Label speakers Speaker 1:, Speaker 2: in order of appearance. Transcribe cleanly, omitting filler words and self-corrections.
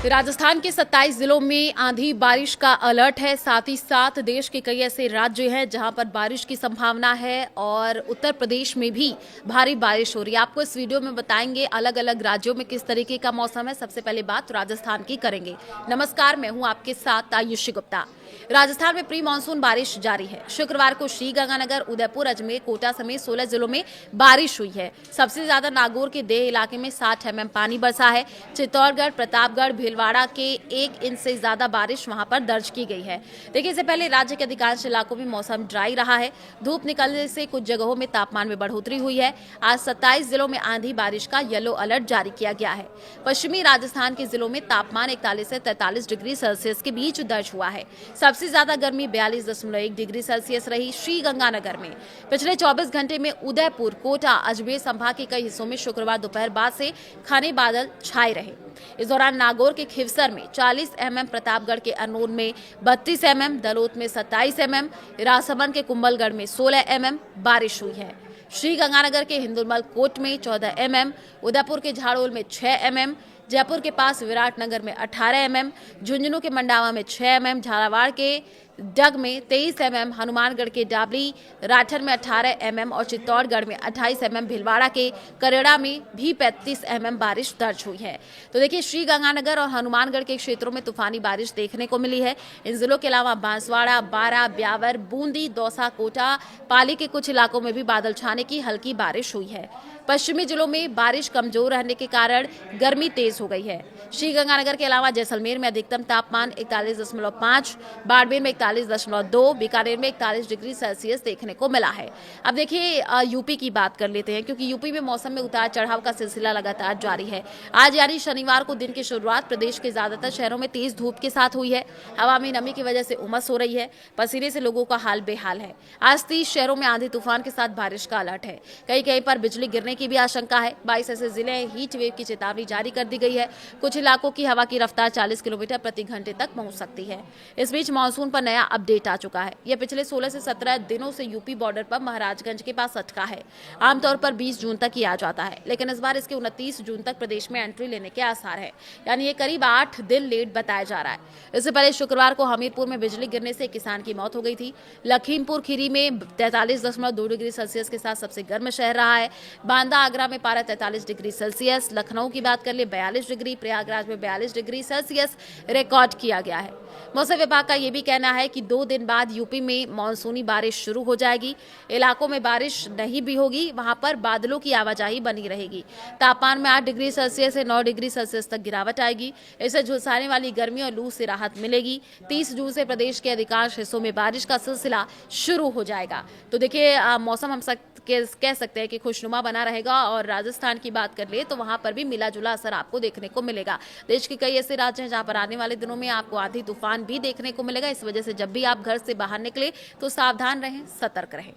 Speaker 1: राजस्थान के 27 जिलों में आंधी बारिश का अलर्ट है। साथ ही साथ देश के कई ऐसे राज्य हैं जहां पर बारिश की संभावना है और उत्तर प्रदेश में भी भारी बारिश हो रही है। आपको इस वीडियो में बताएंगे अलग अलग राज्यों में किस तरीके का मौसम है। सबसे पहले बात राजस्थान की करेंगे। नमस्कार, मैं हूं आपके साथ आयुषी गुप्ता। राजस्थान में प्री मानसून बारिश जारी है। शुक्रवार को श्रीगंगानगर, उदयपुर, अजमेर, कोटा समेत 16 जिलों में बारिश हुई है। सबसे ज्यादा नागौर के देह इलाके में 60 mm पानी बरसा है। चित्तौड़गढ़, प्रतापगढ़, भीलवाड़ा के 1 इंच से ज्यादा बारिश वहां पर दर्ज की गई है। देखिए, इससे पहले राज्य के अधिकांश इलाकों में मौसम ड्राई रहा है। धूप निकलने से कुछ जगहों में तापमान में बढ़ोतरी हुई है। आज 27 जिलों में आंधी बारिश का येलो अलर्ट जारी किया गया है। पश्चिमी राजस्थान के जिलों में तापमान 41 से 43 डिग्री सेल्सियस के बीच दर्ज हुआ है। सबसे ज्यादा गर्मी 42.1 डिग्री सेल्सियस रही श्रीगंगानगर में। पिछले 24 घंटे में उदयपुर, कोटा, अजमेर संभाग के कई हिस्सों में शुक्रवार दोपहर बाद से घने बादल छाए रहे। इस दौरान नागौर के खिवसर में 40 mm, प्रतापगढ़ के अनून में 32 mm, दलोत में 27 mm, राजसमंद के कुंभलगढ़ में 16 mm बारिश हुई है। श्रीगंगानगर के हिंदुमल कोट में 14 mm, उदयपुर के झाड़ोल में 6 mm, जयपुर के पास विराटनगर में 18 mm, झुंझुनू के मंडावा में 6 mm, झालावाड़ के डग में 23 mm, हनुमानगढ़ के डाबली राठर में 18 mm और चित्तौड़गढ़ में 28 mm, भीलवाड़ा के करेड़ा में भी 35 mm बारिश दर्ज हुई है। तो देखिए, श्रीगंगानगर और हनुमानगढ़ के क्षेत्रों में तूफानी बारिश देखने को मिली है। इन जिलों के अलावा बांसवाड़ा, बारा, ब्यावर, बूंदी, दौसा, कोटा, पाली के कुछ इलाकों में भी बादल छाने की हल्की बारिश हुई है। पश्चिमी जिलों में बारिश कमजोर रहने के कारण गर्मी तेज हो गई है। श्रीगंगानगर के अलावा जैसलमेर में अधिकतम तापमान 41.5, बाड़मेर में 41.2, बीकानेर में 41 डिग्री सेल्सियस देखने को मिला है। अब देखिए, यूपी की बात कर लेते हैं, क्योंकि यूपी में मौसम में उतार चढ़ाव का सिलसिला लगातार जारी है। आज यानी शनिवार को दिन की शुरुआत प्रदेश के ज्यादातर शहरों में तेज धूप के साथ हुई है। हवा में नमी की वजह से उमस हो रही है। पसीने से लोगों का हाल बेहाल है। आज 30 शहरों में आंधी तूफान के साथ बारिश का अलर्ट है। कहीं कहीं पर बिजली गिरने की भी आशंका है। 22 ऐसे जिले हीट वेव की चेतावनी जारी कर दी गई है। कुछ इलाकों की हवा की रफ्तार 40 किलोमीटर प्रति घंटे तक पहुंच सकती है। इस बीच मानसून पर नया अपडेट आ चुका है। यह पिछले 16 से 17 दिनों से यूपी बॉर्डर पर महाराजगंज के पास अटका है। आमतौर पर 20 जून तक ही आ जाता है, लेकिन इस बार इसके 29 जून तक प्रदेश में एंट्री लेने के आसार है। यानी ये करीब 8 दिन लेट बताया जा रहा है। इससे पहले शुक्रवार को हमीरपुर में बिजली गिरने से एक किसान की मौत हो गई थी। लखीमपुर खीरी में 43.2 डिग्री सेल्सियस के साथ सबसे गर्म शहर रहा है। बांदा, आगरा में पारा 43 डिग्री सेल्सियस, लखनऊ की बात कर ले 42 डिग्री, प्रयागराज में 42 डिग्री सेल्सियस रिकॉर्ड किया गया है। मौसम विभाग का यह भी कहना है कि 2 दिन बाद यूपी में मानसूनी बारिश शुरू हो जाएगी। इलाकों में बारिश नहीं भी होगी, वहां पर बादलों की आवाजाही बनी रहेगी। तापमान में 8 डिग्री सेल्सियस से 9 डिग्री सेल्सियस तक गिरावट आएगी। इससे झुलसाने वाली गर्मी और लू से राहत मिलेगी। 30 जून से प्रदेश के अधिकांश हिस्सों में बारिश का सिलसिला शुरू हो जाएगा। तो देखिए, मौसम हम कह सकते हैं कि खुशनुमा बना रहेगा। और राजस्थान की बात कर ले तो वहां पर भी मिला जुला असर आपको देखने को मिलेगा। देश के कई ऐसे राज्य हैं जहां पर आने वाले दिनों में आपको आंधी तूफान भी देखने को मिलेगा। इस वजह से जब भी आप घर से बाहर निकले तो सावधान रहें, सतर्क रहें।